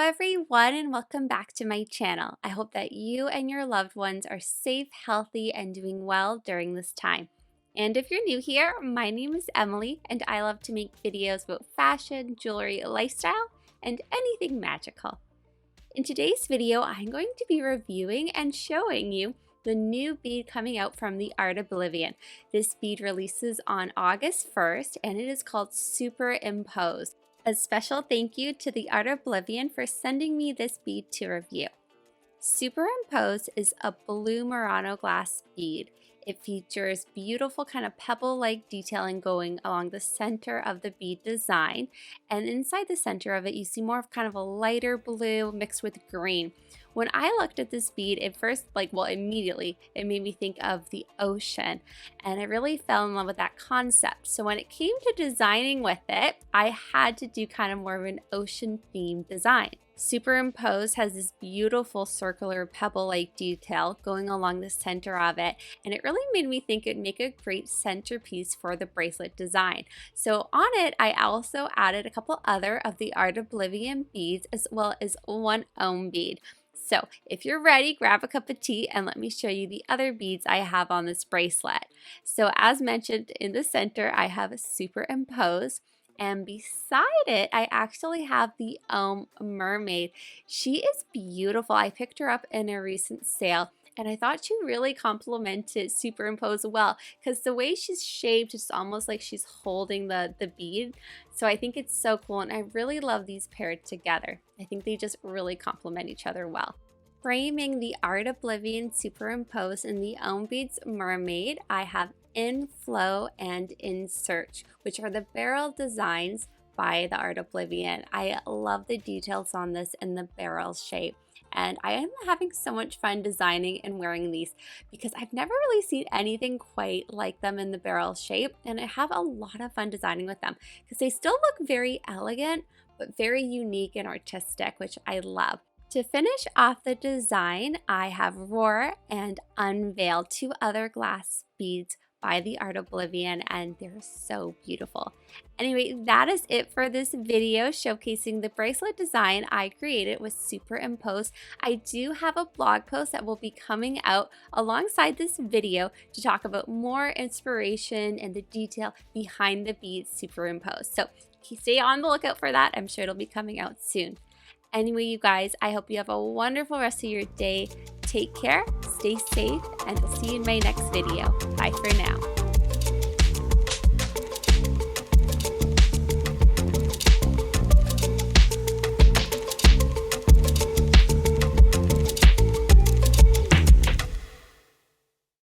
everyone, and welcome back to my channel. I hope that you and your loved ones are safe, healthy, and doing well during this time. And if you're new here, my name is Emily, and I love to make videos about fashion, jewelry, lifestyle, and anything magical. In today's video, I'm going to be reviewing and showing you the new bead coming out from the Art Oblivion. This bead releases on August 1st, and it is called Superimpose. A special thank you to the Art Oblivion for sending me this bead to review. Superimpose is a blue Murano glass bead. It features beautiful kind of pebble-like detailing going along the center of the bead design, and inside the center of it you see more of kind of a lighter blue mixed with green. When I looked at this bead, immediately it made me think of the ocean, and I really fell in love with that concept. So when it came to designing with it, I had to do kind of more of an ocean themed design. Superimpose has this beautiful circular pebble-like detail going along the center of it, and it really made me think it'd make a great centerpiece for the bracelet design. So on it, I also added a couple other of the Art Oblivion beads as well as one OHM bead. So if you're ready, grab a cup of tea and let me show you the other beads I have on this bracelet. So as mentioned, in the center, I have a Superimpose. And beside it, I actually have the OHM Mermaid. She is beautiful. I picked her up in a recent sale, and I thought she really complemented Superimpose well because the way she's shaped, it's almost like she's holding the bead. So I think it's so cool, and I really love these paired together. I think they just really complement each other well. Framing the Art Oblivion Superimpose in the OHM beads Mermaid, I have In Flow and In Search, which are the barrel designs by the Art Oblivion. I love the details on this in the barrel shape, and I am having so much fun designing and wearing these because I've never really seen anything quite like them in the barrel shape, and I have a lot of fun designing with them because they still look very elegant but very unique and artistic, which I love. To finish off the design, I have Roar and Unveil, two other glass beads by the Art Oblivion, and they're so beautiful. Anyway, that is it for this video showcasing the bracelet design I created with Superimpose. I do have a blog post that will be coming out alongside this video to talk about more inspiration and the detail behind the beads Superimpose. So stay on the lookout for that. I'm sure it'll be coming out soon. Anyway, you guys, I hope you have a wonderful rest of your day. Take care, stay safe, and I'll see you in my next video. Bye for now.